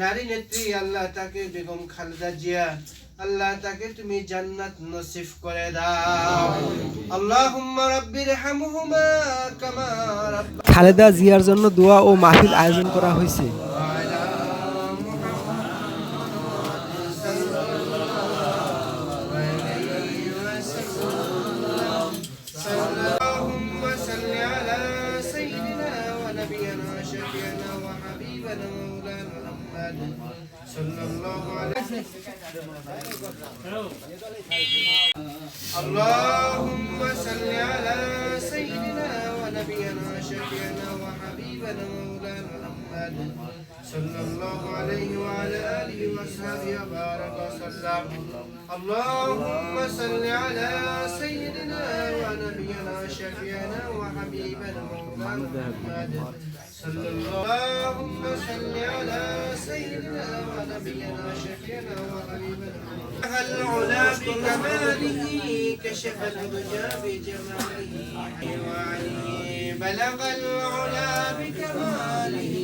নারী নেত্রী আল্লাহ তাকে বেগম খালেদা জিয়া, আল্লাহ তাকে তুমি জান্নাত নসিব করে দাও। আল্লাহুম্মা রাব্বিরহামহুমা কামা রাব্বায়ানি। খালেদা জিয়ার জন্য দোয়া ও মাহফিল আয়োজন করা হয়েছে। اللهم صل على سيدنا ونبينا شفيعنا وحبيبنا مولانا محمد صلى الله عليه وعلى آله وصحبه وبارك وسلم. اللهم صل على سيدنا ونبينا شفيعنا وحبيبنا مولانا محمد صلى اللهم صل على سيدنا ونبينا شفيعنا وحبيبنا العلا بكماله كشف الدجى بجماله بلغ العلا بكماله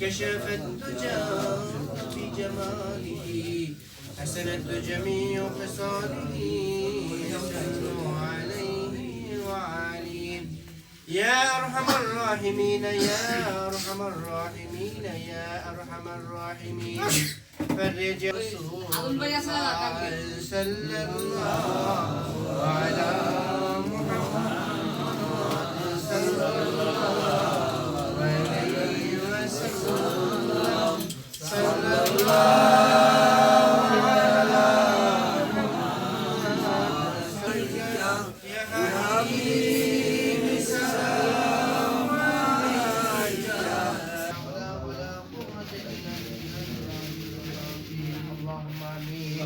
كشف الدجى بجماله حسنت جميع خصاله صلوا عليه وعليه يا أرحم الراحمين يا أرحم الراحمين يا أرحم الراحمين فرج رسول الله صلى الله على محمد صلى الله عليه وسلم صلى الله على محمد يا حبيبي سلام عليك ولا قوة إلا بالله. اللهم آمين.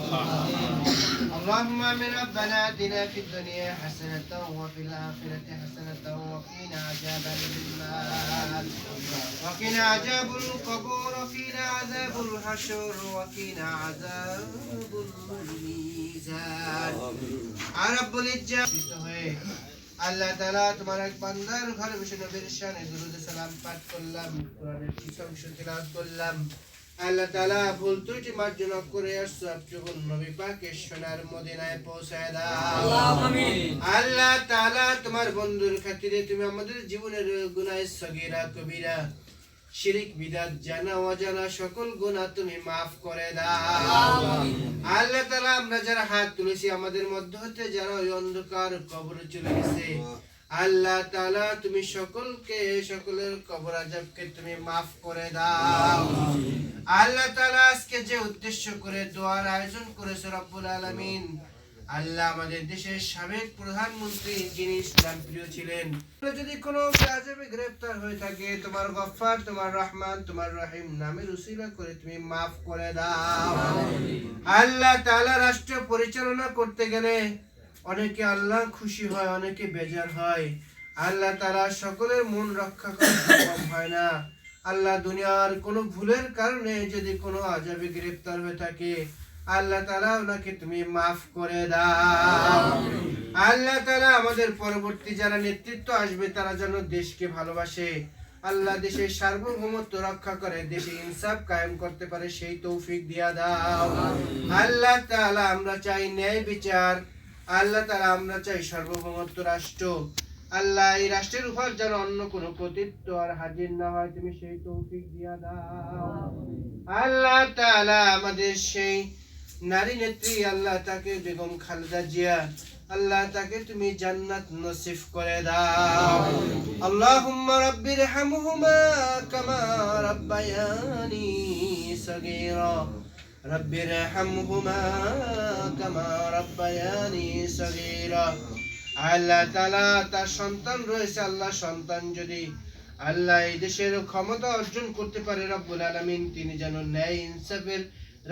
اللهم آمين. ربنا آتنا في الدنيا حسنة وفي الآخرة حسنة وقنا عذاب النار وقنا عذاب القبور وقنا عذاب الحشر وقنا عذاب الميزان. رب العزة আল্লাহ তাআলা তোমার এক বান্দার ঘরে বসে নবীর শানে দুরূদ সালাম পাঠ করলাম, কোরআনের কিছু অংশ তিলাওয়াত করলাম। আল্লাহ তাআলা ভুল ত্রুটি মার্জনা করে সবটুকু নবী পাকের সোনার মদিনায় পৌঁছায় দাও। আমিন। আল্লাহ তাআলা তোমার বন্ধুর খাতিরে তুমি আমাদের জীবনের গুনাহ সগীরা কবিরা শিরিক বিদআত জানা অজানা সকল গুনাহ তুমি maaf করে দাও। আল্লাহ তাআলা আমরা যারা হাত তুলেছি আমাদের মধ্য হতে যারা ওই অন্ধকার কবরে চলে গেছে, আল্লাহ তাআলা তুমি সকলের কবর আযাবকে তুমি maaf করে দাও। আল্লাহ তাআলা আজকে যে উদ্দেশ্য করে দোয়ার আয়োজন করেছে রব্বুল আলামিন, আল্লাহ আমাদের দেশের সাবেক প্রধানমন্ত্রী যিনি ইসলাম প্রিয় ছিলেন, যদি কোনো কাজে গ্রেফতার হয়ে থাকে তোমার গফফার তোমার রহমান তোমার রহিম নামের উসিলা করে তুমি maaf করে দাও। আল্লাহ তাআলা রাষ্ট্র পরিচালনা করতে গেলে অনেকে আল্লাহ খুশি হয় অনেকে বেজার হয়, আল্লাহ তাআলা সকলের মন রক্ষা করতে কম হয় না। আল্লাহ দুনিয়ার কোনো ভুলের কারণে যদি কোনো আযাবে গ্রেফতার হয়ে থাকে আল্লাহ তাআলা ওনাকে তুমি maaf করে দাও। আল্লাহ তাআলা আমাদের পরবর্তী যারা নেতৃত্ব আসবে তারা যেন দেশকে ভালোবাসে, আল্লাহ দেশের সার্বভৌমত্ব রক্ষা করে দেশে ইনসাফ কায়েম করতে পারে সেই তৌফিক দিয়া দাও। আল্লাহ তাআলা আমরা চাই ন্যায় বিচার, আল্লাহ তাআলা আমরা চাই সার্বভৌমত্ব রাষ্ট্র। আল্লাহ এই রাষ্ট্রের উপর যেন অন্য কোনো কর্তৃত্ব আর হাজির না হয় তুমি সেই তৌফিক দিয়া দাও। আল্লাহ তাআলা আমাদের সেই নারী নেত্রী আল্লাহ তাকে বেগম খালেদা জিয়া, আল্লাহ তাকে তুমি জান্নাত নসিব করে দাও। আল্লাহুম্মা রাব্বিরহামহুমা কামা রাব্বায়ানি সগীরা রাব্বিরহামহুমা কামা রাব্বায়ানি সগীরা। আল্লাহ তাআলা তার সন্তান রয়েছে, আল্লাহ সন্তান যদি আল্লাহ এই দেশের ক্ষমতা অর্জন করতে পারে রব্বুল আলামিন তিনি যেন ন্যায় ইনসাফের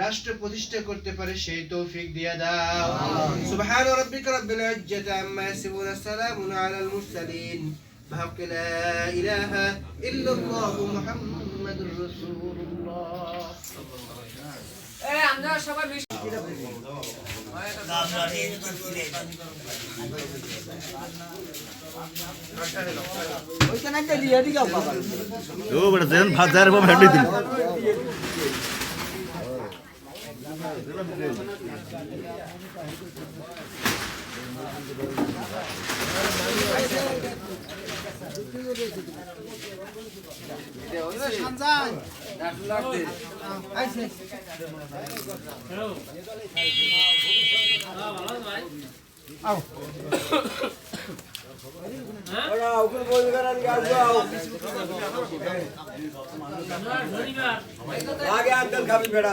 রাষ্ট্র প্রতিষ্ঠা করতে পারে সেই তৌফিক দিয়া দাও। সুবহান রাব্বিকা রাব্বিল ইজ্জাতি আম্মা ইয়াসিফুন সালামুন আলাল মুরসালিন বিহাক্কি লা ইলাহা ইল্লাল্লাহু মুহাম্মাদুর রাসূলুল্লাহ। আমরা সবাই ও বড় যেন ভাজার বম হেডি দিল আগে আঙ্কেল খাবি বেড়া